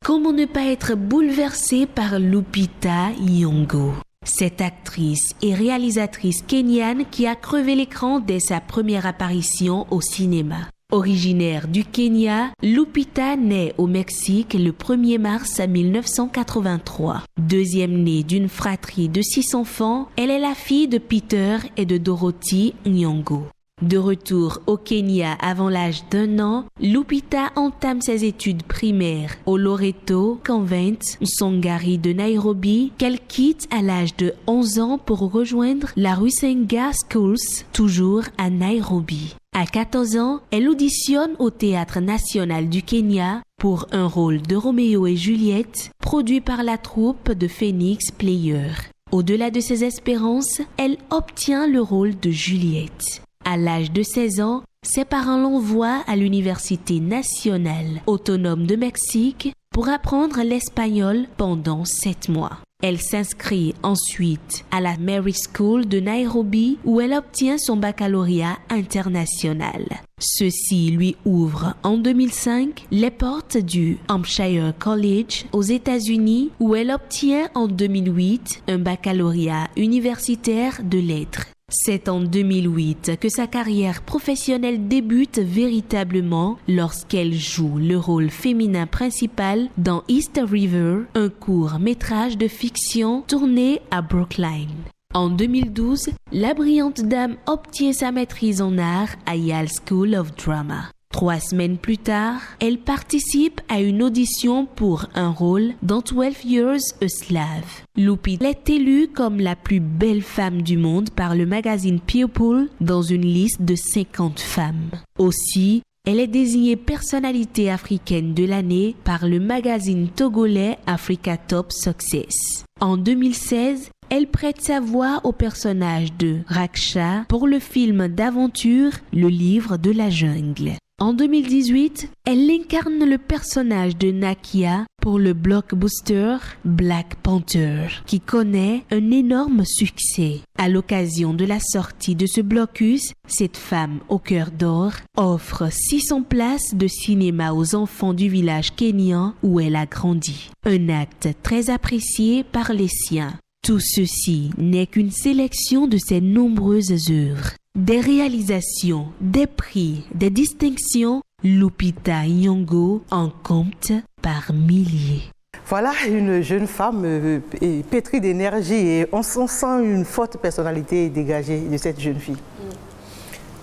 Comment ne pas être bouleversé par Lupita Nyong'o? Cette actrice et réalisatrice kenyane qui a crevé l'écran dès sa première apparition au cinéma. Originaire du Kenya, Lupita naît au Mexique le 1er mars 1983. Deuxième née d'une fratrie de 6 enfants, elle est la fille de Peter et de Dorothy Nyong'o. De retour au Kenya avant l'âge d'1 an, Lupita entame ses études primaires au Loreto Convent Songari de Nairobi, qu'elle quitte à l'âge de 11 ans pour rejoindre la Rusenga Schools, toujours à Nairobi. À 14 ans, elle auditionne au Théâtre national du Kenya pour un rôle de Roméo et Juliette, produit par la troupe de Phoenix Players. Au-delà de ses espérances, elle obtient le rôle de Juliette. À l'âge de 16 ans, ses parents l'envoient à l'Université nationale autonome de Mexique pour apprendre l'espagnol pendant 7 mois. Elle s'inscrit ensuite à la Mary School de Nairobi où elle obtient son baccalauréat international. Ceci lui ouvre en 2005 les portes du Hampshire College aux États-Unis où elle obtient en 2008 un baccalauréat universitaire de lettres. C'est en 2008 que sa carrière professionnelle débute véritablement lorsqu'elle joue le rôle féminin principal dans East River, un court-métrage de fiction tourné à Brookline. En 2012, la brillante dame obtient sa maîtrise en art à Yale School of Drama. 3 semaines plus tard, elle participe à une audition pour un rôle dans 12 Years a Slave. Lupita est élue comme la plus belle femme du monde par le magazine People dans une liste de 50 femmes. Aussi, elle est désignée personnalité africaine de l'année par le magazine togolais Africa Top Success. En 2016, elle prête sa voix au personnage de Raksha pour le film d'aventure Le Livre de la Jungle. En 2018, elle incarne le personnage de Nakia pour le blockbuster Black Panther, qui connaît un énorme succès. À l'occasion de la sortie de ce blocus, cette femme au cœur d'or offre 600 places de cinéma aux enfants du village kényan où elle a grandi. Un acte très apprécié par les siens. Tout ceci n'est qu'une sélection de ses nombreuses œuvres. Des réalisations, des prix, des distinctions, Lupita Nyong'o en compte par milliers. Voilà une jeune femme pétrie d'énergie et on sent une forte personnalité dégagée de cette jeune fille.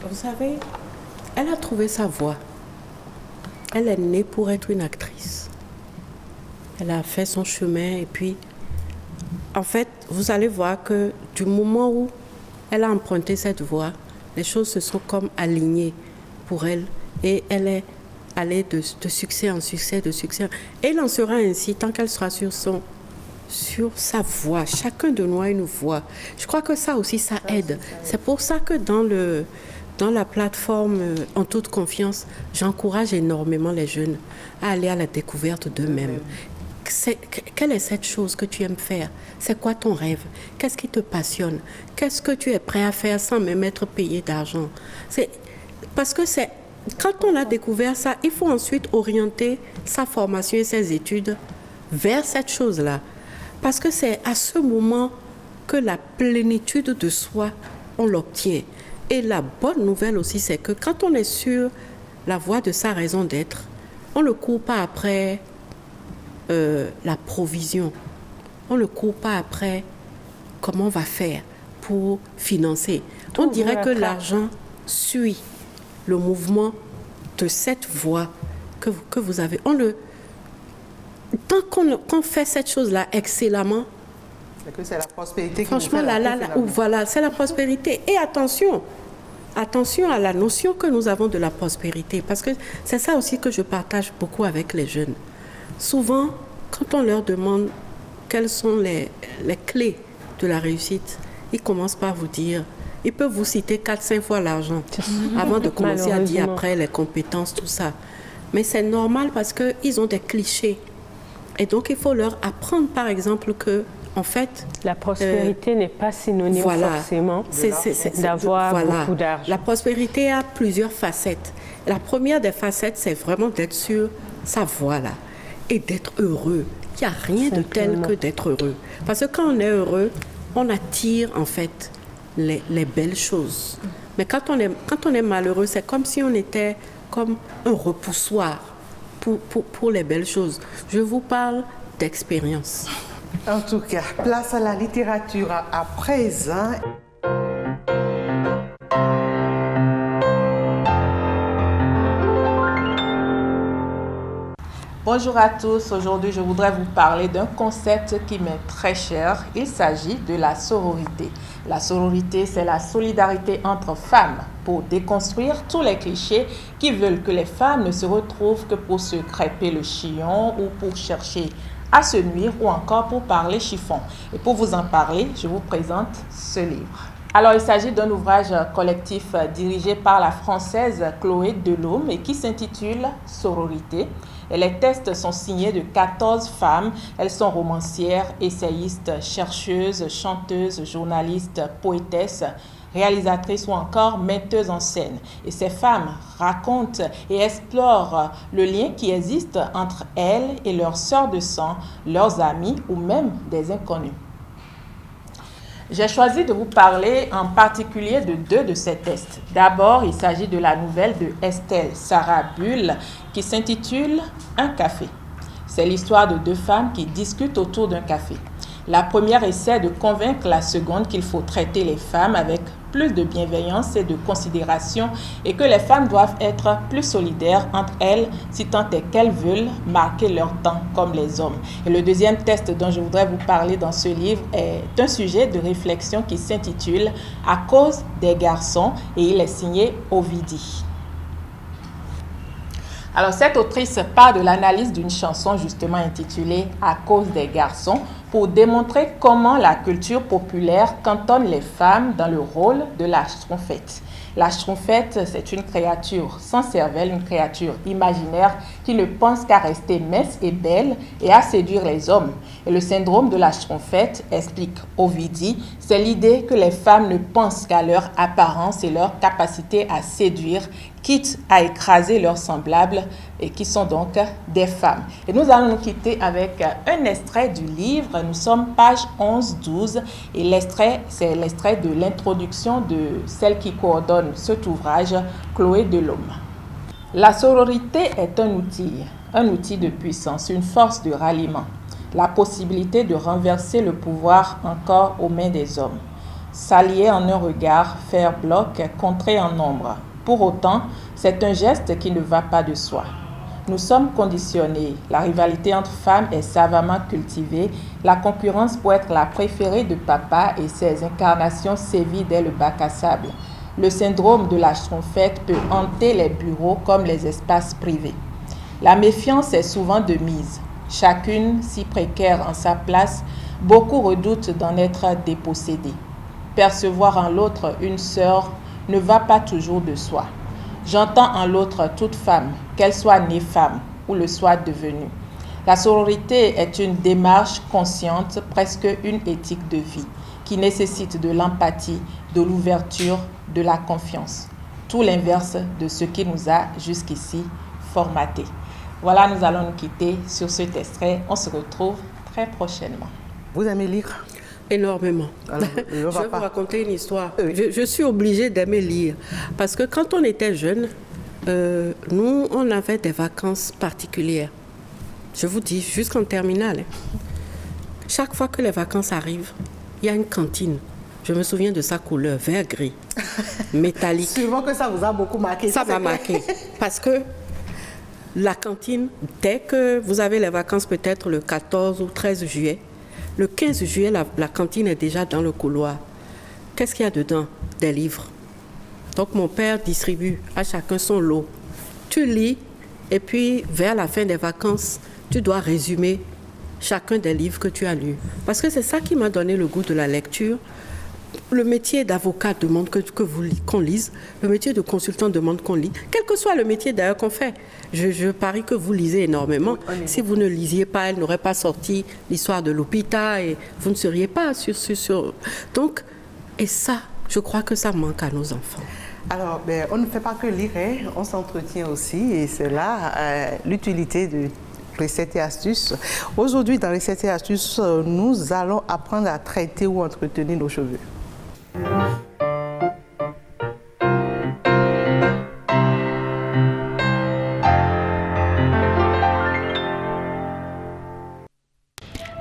Vous savez, elle a trouvé sa voie. Elle est née pour être une actrice. Elle a fait son chemin et puis, en fait, vous allez voir que du moment où elle a emprunté cette voie, les choses se sont comme alignées pour elle et elle est allée de succès en succès, de succès. Et il en sera ainsi tant qu'elle sera sur sa voie. Chacun de nous a une voie. Je crois que ça aussi, ça aide. C'est pour ça que dans la plateforme En toute confiance, j'encourage énormément les jeunes à aller à la découverte d'eux-mêmes. Quelle est cette chose que tu aimes faire? C'est quoi ton rêve? Qu'est-ce qui te passionne? Qu'est-ce que tu es prêt à faire sans même être payé d'argent? Parce que quand on a découvert ça, il faut ensuite orienter sa formation et ses études vers cette chose-là. Parce que c'est à ce moment que la plénitude de soi, on l'obtient. Et la bonne nouvelle aussi, c'est que quand on est sur la voie de sa raison d'être, on ne court pas après la provision. On ne court pas après comment on va faire pour financer. On dirait que l'argent suit le mouvement de cette voie que vous avez. Tant qu'on fait cette chose-là excellemment, c'est que c'est la prospérité. Franchement, voilà, c'est la prospérité. Et attention à la notion que nous avons de la prospérité, parce que c'est ça aussi que je partage beaucoup avec les jeunes. Souvent, quand on leur demande quelles sont les clés de la réussite, ils commencent par vous dire, ils peuvent vous citer 4-5 fois l'argent avant de commencer à dire après les compétences, tout ça. Mais c'est normal parce qu'ils ont des clichés. Et donc, il faut leur apprendre, par exemple, que, en fait... La prospérité n'est pas synonyme forcément d'avoir beaucoup d'argent. La prospérité a plusieurs facettes. La première des facettes, c'est vraiment d'être sur sa voie, là, et d'être heureux. Il n'y a rien de tel que d'être heureux. Parce que quand on est heureux, on attire, en fait, les belles choses. Mais quand on est malheureux, c'est comme si on était comme un repoussoir pour les belles choses. Je vous parle d'expérience. En tout cas, place à la littérature à présent. Bonjour à tous, aujourd'hui je voudrais vous parler d'un concept qui m'est très cher. Il s'agit de la sororité. La sororité, c'est la solidarité entre femmes pour déconstruire tous les clichés qui veulent que les femmes ne se retrouvent que pour se crêper le chignon ou pour chercher à se nuire ou encore pour parler chiffon. Et pour vous en parler, je vous présente ce livre. Alors, il s'agit d'un ouvrage collectif dirigé par la Française Chloé Delhomme et qui s'intitule « Sororité ». Et les textes sont signés de 14 femmes. Elles sont romancières, essayistes, chercheuses, chanteuses, journalistes, poétesses, réalisatrices ou encore metteuses en scène. Et ces femmes racontent et explorent le lien qui existe entre elles et leurs sœurs de sang, leurs amis ou même des inconnus. J'ai choisi de vous parler en particulier de 2 de ces textes. D'abord, il s'agit de la nouvelle de Estelle Sarah Bull qui s'intitule « Un café ». C'est l'histoire de 2 femmes qui discutent autour d'un café. La première essaie de convaincre la seconde qu'il faut traiter les femmes avec plus de bienveillance et de considération et que les femmes doivent être plus solidaires entre elles si tant est qu'elles veulent marquer leur temps comme les hommes. Et le deuxième texte dont je voudrais vous parler dans ce livre est un sujet de réflexion qui s'intitule « À cause des garçons » et il est signé Ovidi. Alors, cette autrice part de l'analyse d'une chanson justement intitulée « À cause des garçons » pour démontrer comment la culture populaire cantonne les femmes dans le rôle de la schtroumpfette. La schtroumpfette, c'est une créature sans cervelle, une créature imaginaire qui ne pense qu'à rester mince et belle et à séduire les hommes. Et le syndrome de la schtroumpfette, explique Ovidi, c'est l'idée que les femmes ne pensent qu'à leur apparence et leur capacité à séduire, quitte à écraser leurs semblables et qui sont donc des femmes. Et nous allons nous quitter avec un extrait du livre. Nous sommes page 11-12 et l'extrait, c'est l'extrait de l'introduction de celle qui coordonne cet ouvrage, Chloé Delhomme. La sororité est un outil de puissance, une force de ralliement, la possibilité de renverser le pouvoir encore aux mains des hommes. S'allier en un regard, faire bloc, contrer en nombre. Pour autant, c'est un geste qui ne va pas de soi. Nous sommes conditionnés. La rivalité entre femmes est savamment cultivée. La concurrence pour être la préférée de papa et ses incarnations sévit dès le bac à sable. Le syndrome de la schtroumpfette peut hanter les bureaux comme les espaces privés. La méfiance est souvent de mise. Chacune si précaire en sa place, beaucoup redoutent d'en être dépossédées. Percevoir en l'autre une sœur ne va pas toujours de soi. J'entends en l'autre toute femme, qu'elle soit née femme ou le soit devenue. La sororité est une démarche consciente, presque une éthique de vie, qui nécessite de l'empathie, de l'ouverture, de la confiance. Tout l'inverse de ce qui nous a jusqu'ici formatés. Voilà, nous allons nous quitter sur cet extrait. On se retrouve très prochainement. Vous aimez lire ? Énormément. Alors, je vais vous raconter une histoire. Je suis obligée d'aimer lire. Parce que quand on était jeune, nous, on avait des vacances particulières. Je vous dis, jusqu'en terminale. Chaque fois que les vacances arrivent, il y a une cantine. Je me souviens de sa couleur, vert-gris, métallique. Sûrement que ça vous a beaucoup marqué. Ça m'a marqué. Parce que la cantine, dès que vous avez les vacances, peut-être le 14 ou 13 juillet, le 15 juillet, la cantine est déjà dans le couloir. Qu'est-ce qu'il y a dedans? Des livres. Donc mon père distribue à chacun son lot. Tu lis et puis vers la fin des vacances, tu dois résumer chacun des livres que tu as lus. Parce que c'est ça qui m'a donné le goût de la lecture. Le métier d'avocat demande qu'on lise. Le métier de consultant demande qu'on lit. Quel que soit le métier d'ailleurs qu'on fait. Je parie que vous lisez énormément. Si vous ne lisiez pas, elle n'aurait pas sorti l'histoire de Lupita et vous ne seriez pas sur... Donc, et ça, je crois que ça manque à nos enfants. Alors, on ne fait pas que lire, hein, on s'entretient aussi et c'est là l'utilité de recettes et astuces. Aujourd'hui, dans recettes et astuces, nous allons apprendre à traiter ou entretenir nos cheveux.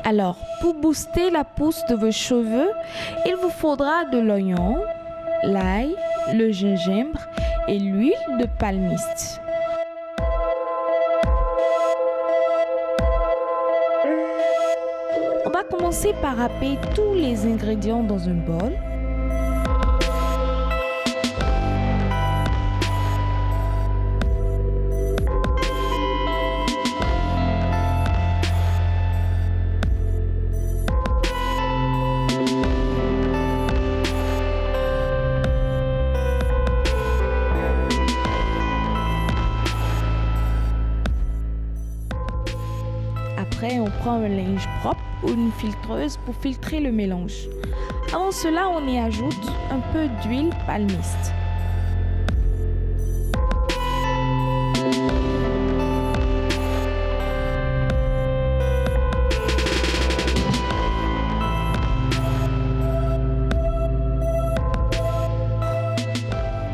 Alors, pour booster la pousse de vos cheveux, il vous faudra de l'oignon, l'ail, le gingembre et l'huile de palmiste. On va commencer par râper tous les ingrédients dans un bol. Après, on prend un linge propre ou une filtreuse pour filtrer le mélange. Avant cela, on y ajoute un peu d'huile palmiste.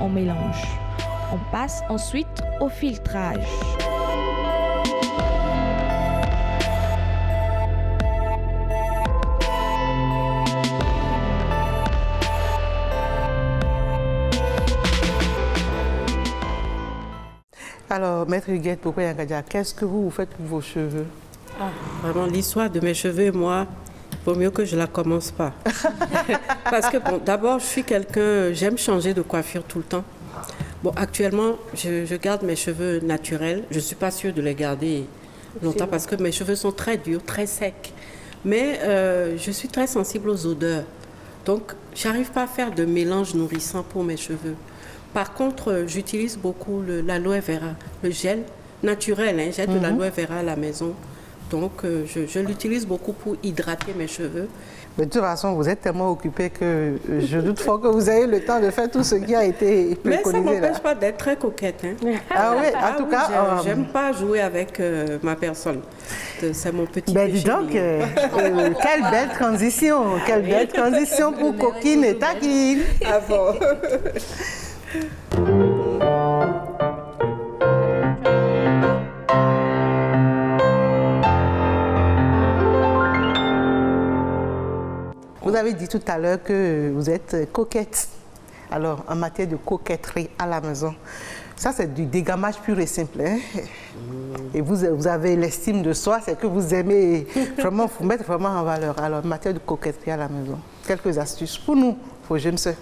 On mélange. On passe ensuite au filtrage. Alors, Maître Huguette Popoyangadia, qu'est-ce que vous faites pour vos cheveux? Vraiment, l'histoire de mes cheveux, moi, il vaut mieux que je ne la commence pas. Parce que, bon, d'abord, je suis quelqu'un, j'aime changer de coiffure tout le temps. Bon, actuellement, je garde mes cheveux naturels. Je ne suis pas sûre de les garder longtemps parce que mes cheveux sont très durs, très secs. Mais je suis très sensible aux odeurs. Donc, je n'arrive pas à faire de mélange nourrissant pour mes cheveux. Par contre, j'utilise beaucoup l'aloe vera, le gel naturel. Hein, j'ai de l'aloe vera à la maison. Donc, je l'utilise beaucoup pour hydrater mes cheveux. Mais de toute façon, vous êtes tellement occupé que je doute fort que vous ayez le temps de faire tout ce qui a été préconisé. Mais ça ne m'empêche pas d'être très coquette. Hein. Ah oui, en tout cas... J'aime pas jouer avec ma personne. C'est mon petit péché. Dis donc, quelle belle transition. Quelle belle transition pour Coquine et Taquine. Ah bon. Vous avez dit tout à l'heure que vous êtes coquette. Alors, en matière de coquetterie à la maison, ça c'est du dégamage pur et simple. Hein? Et vous avez l'estime de soi, c'est que vous aimez vraiment vous mettre vraiment en valeur. Alors, en matière de coquetterie à la maison, quelques astuces pour nous, pour jeunes sœurs.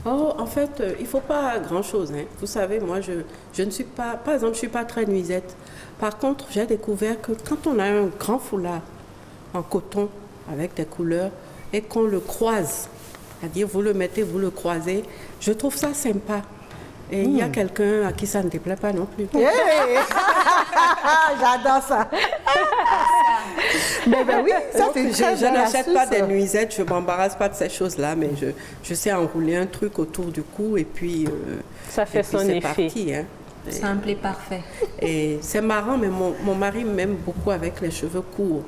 Oh, en fait, il ne faut pas grand-chose. Hein. Vous savez, moi, je ne suis pas... Par exemple, je ne suis pas très nuisette. Par contre, j'ai découvert que quand on a un grand foulard en coton avec des couleurs, et qu'on le croise, c'est-à-dire vous le mettez, vous le croisez, je trouve ça sympa. Et il y a quelqu'un à qui ça ne déplaît pas non plus. Yeah. J'adore ça. Mais ben oui, ça c'est je n'achète pas des nuisettes, je ne m'embarrasse pas de ces choses-là, mais je sais enrouler un truc autour du cou et puis ça fait son c'est effet. parti. Hein. Simple et parfait. Et c'est marrant, mais mon mari m'aime beaucoup avec les cheveux courts.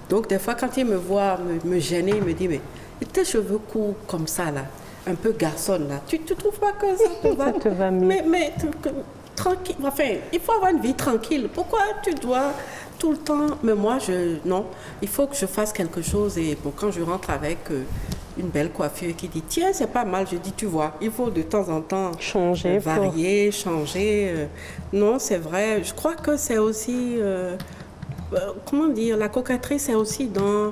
Donc, des fois, quand il me voit me gêner, il me dit, mais tes cheveux courts comme ça, là, un peu garçonne, là, tu ne trouves pas que ça te va? Ça te va mieux. Mais tranquille, enfin, il faut avoir une vie tranquille. Pourquoi tu dois tout le temps... Mais moi, non, il faut que je fasse quelque chose. Et bon, quand je rentre avec une belle coiffure qui dit, tiens, c'est pas mal, je dis, tu vois, il faut de temps en temps changer, varier, changer. Non, c'est vrai. Je crois que c'est aussi... comment dire, la coquetterie, c'est aussi dans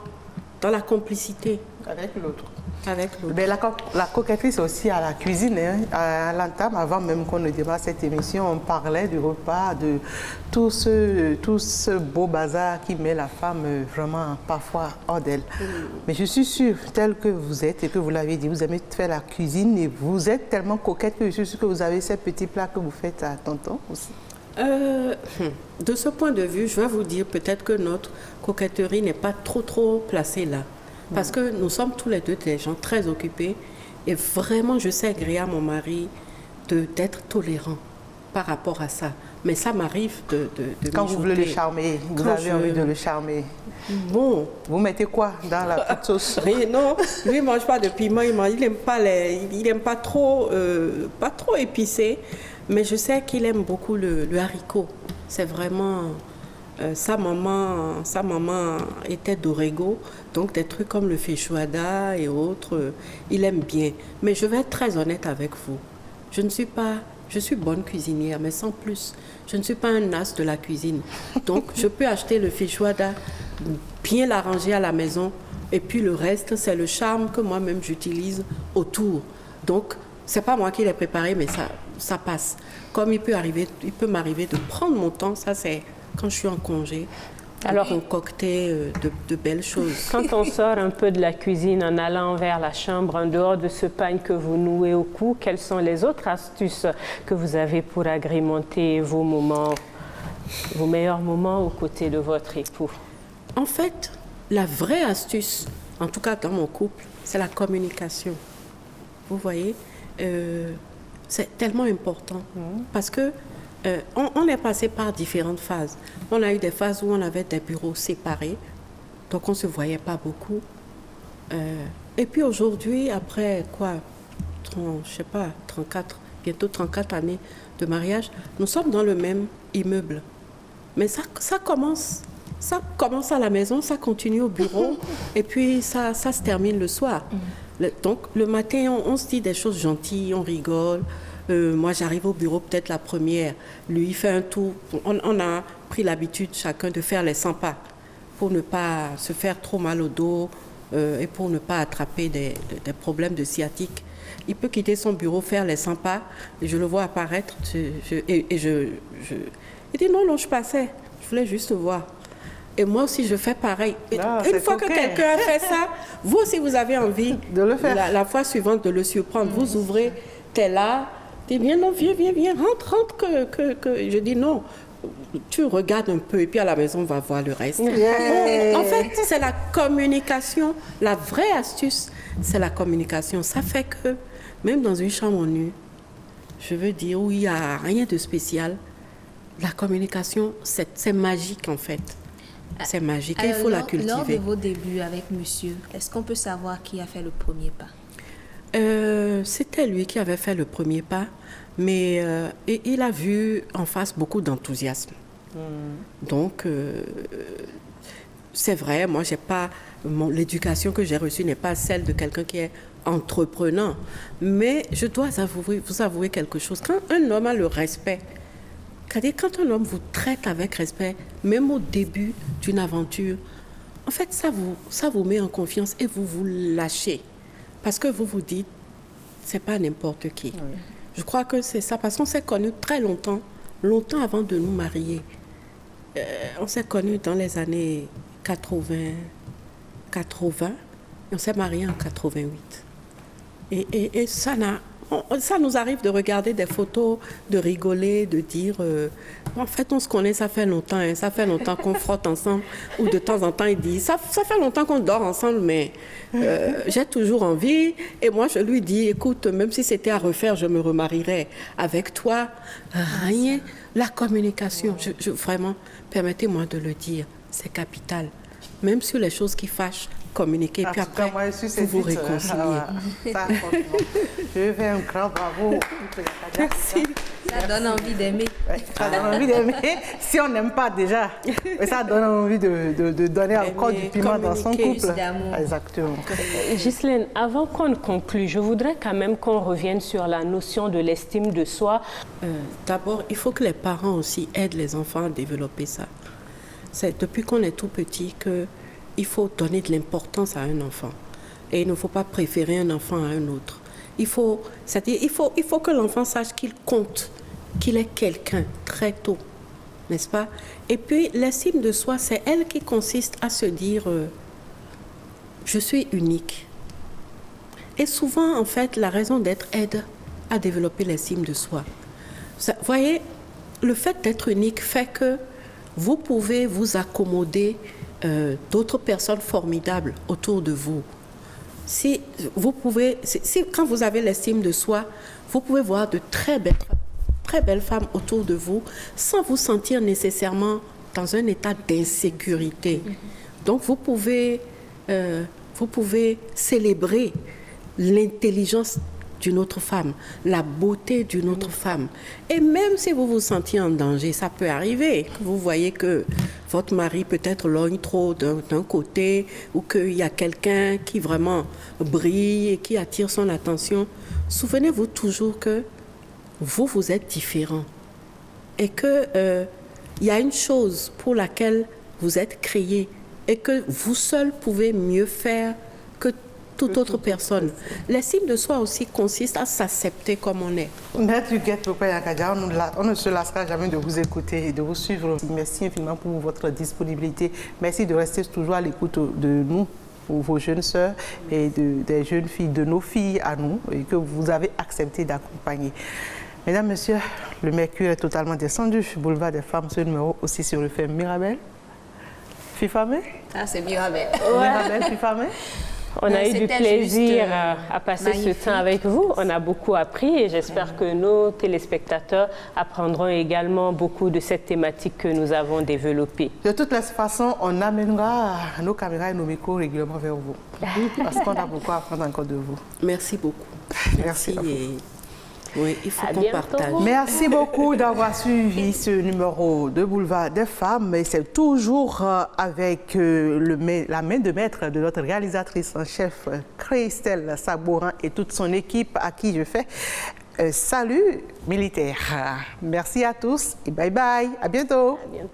la complicité. Avec l'autre. Avec l'autre. Mais la coquetterie, c'est aussi à la cuisine. Hein. À l'entame, avant même qu'on ne démarre cette émission, on parlait du repas, de tout ce beau bazar qui met la femme vraiment parfois hors d'elle. Mais je suis sûre, tel que vous êtes et que vous l'avez dit, vous aimez faire la cuisine et vous êtes tellement coquette que je suis sûre que vous avez ces petits plats que vous faites à tonton aussi. De ce point de vue, je vais vous dire peut-être que notre coquetterie n'est pas trop placée là. Parce que nous sommes tous les deux des gens très occupés et vraiment, je sais gré à mon mari d'être tolérant par rapport à ça. Mais ça m'arrive de quand vous voulez le charmer, vous avez envie de le charmer. Bon. Vous mettez quoi dans la petite sauce? Rien, non. Lui, il ne mange pas de piment, il n'aime pas trop épicé. Mais je sais qu'il aime beaucoup le haricot. C'est vraiment... sa maman était d'Orego, donc des trucs comme le feijoada et autres, il aime bien. Mais je vais être très honnête avec vous. Je suis bonne cuisinière, mais sans plus. Je ne suis pas un as de la cuisine. Donc, je peux acheter le feijoada, bien l'arranger à la maison, et puis le reste, c'est le charme que moi-même j'utilise autour. Donc, c'est pas moi qui l'ai préparé, mais ça passe. Comme il peut m'arriver de prendre mon temps, ça c'est quand je suis en congé, pour concocter de belles choses. Quand on sort un peu de la cuisine en allant vers la chambre, en dehors de ce pagne que vous nouez au cou, quelles sont les autres astuces que vous avez pour agrémenter vos meilleurs moments aux côtés de votre époux? En fait, la vraie astuce, en tout cas dans mon couple, c'est la communication. Vous voyez, c'est tellement important parce que on est passé par différentes phases. On a eu des phases où on avait des bureaux séparés, donc on ne se voyait pas beaucoup. Et puis aujourd'hui, après quoi, 34 années de mariage, nous sommes dans le même immeuble. Mais ça commence à la maison, ça continue au bureau, et puis ça se termine le soir. Donc le matin, on se dit des choses gentilles, on rigole. Moi, j'arrive au bureau peut-être la première. Lui, il fait un tour. On a pris l'habitude chacun de faire les 100 pas pour ne pas se faire trop mal au dos et pour ne pas attraper des problèmes de sciatique. Il peut quitter son bureau, faire les 100 pas, et je le vois apparaître. Il dit non, je passais. Je voulais juste voir. Et moi aussi, je fais pareil. Une fois que quelqu'un a fait ça, vous aussi, vous avez envie de le faire. La fois suivante, de le surprendre. Vous ouvrez, t'es là, t'es bien, non, viens, rentre, que... Je dis non, tu regardes un peu et puis à la maison, on va voir le reste. En fait, c'est la communication. La vraie astuce, c'est la communication. Ça fait que, même dans une chambre nue, je veux dire, où il n'y a rien de spécial, la communication, c'est magique en fait. C'est magique et il faut la cultiver. Lors de vos débuts avec monsieur, est-ce qu'on peut savoir qui a fait le premier pas? C'était lui qui avait fait le premier pas, mais il a vu en face beaucoup d'enthousiasme. Donc, c'est vrai, moi, j'ai pas, l'éducation que j'ai reçue n'est pas celle de quelqu'un qui est entreprenant, mais je dois vous avouer quelque chose. Quand un homme a le respect, quand un homme vous traite avec respect, même au début d'une aventure, en fait, ça vous met en confiance et vous vous lâchez. Parce que vous vous dites, c'est pas n'importe qui. Oui. Je crois que c'est ça, parce qu'on s'est connus très longtemps avant de nous marier. On s'est connus dans les années 80, et on s'est mariés en 88. Et ça nous arrive de regarder des photos, de rigoler, de dire en fait on se connaît, ça fait longtemps, hein, ça fait longtemps qu'on frotte ensemble, ou de temps en temps il dit ça fait longtemps qu'on dort ensemble, mais j'ai toujours envie. Et moi je lui dis, écoute, même si c'était à refaire, je me remarierais avec toi. Rien, la communication, vraiment, permettez-moi de le dire, c'est capital. Même sur les choses qui fâchent, communiquer, puis après, vous vous réconciliez. Ça, je fais un grand bravo. Merci. Ça donne envie d'aimer. Ça donne envie d'aimer. Si on n'aime pas déjà, ça donne envie de donner encore du piment dans son couple. Exactement. Ghislaine, avant qu'on conclue, je voudrais quand même qu'on revienne sur la notion de l'estime de soi. D'abord, il faut que les parents aussi aident les enfants à développer ça. C'est depuis qu'on est tout petit qu'il faut donner de l'importance à un enfant. Et il ne faut pas préférer un enfant à un autre. Il faut que l'enfant sache qu'il compte, qu'il est quelqu'un très tôt, n'est-ce pas? Et puis, l'estime de soi, c'est elle qui consiste à se dire je suis unique. Et souvent, en fait, la raison d'être aide à développer l'estime de soi. Vous voyez, le fait d'être unique fait que vous pouvez vous accommoder d'autres personnes formidables autour de vous. Quand vous avez l'estime de soi, vous pouvez voir de très belles femmes autour de vous sans vous sentir nécessairement dans un état d'insécurité. Donc vous pouvez célébrer l'intelligence d'une autre femme, la beauté d'une autre femme. Et même si vous vous sentiez en danger, ça peut arriver, que vous voyez que votre mari peut-être logne trop d'un côté, ou qu'il y a quelqu'un qui vraiment brille et qui attire son attention. Souvenez-vous toujours que vous êtes différent. Et qu'il y a une chose pour laquelle vous êtes créé et que vous seul pouvez mieux faire que toute autre personne. L'estime de soi aussi consiste à s'accepter comme on est. Maître Huguette Popa-Yakadia, on ne se lassera jamais de vous écouter et de vous suivre. Merci infiniment pour votre disponibilité. Merci de rester toujours à l'écoute de nous, vos jeunes sœurs et des jeunes filles, de nos filles à nous, et que vous avez accepté d'accompagner. Mesdames, Messieurs, le mercure est totalement descendu. Boulevard des Femmes, ce numéro aussi sur le film Mirabel. Fifamé? Ah, c'est Mirabel. Mirabel, Fifamé? On a eu du plaisir à passer ce temps avec vous. On a beaucoup appris et j'espère que nos téléspectateurs apprendront également beaucoup de cette thématique que nous avons développée. De toutes les façons, on amènera nos caméras et nos micros régulièrement vers vous. Parce qu'on a beaucoup à apprendre encore de vous. Merci beaucoup. Merci. Oui, il faut qu'on partage. Merci beaucoup d'avoir suivi ce numéro de Boulevard des Femmes. Et c'est toujours avec la main de maître de notre réalisatrice en chef, Christelle Sabourin, et toute son équipe à qui je fais salut militaire. Merci à tous et bye bye. À bientôt. À bientôt.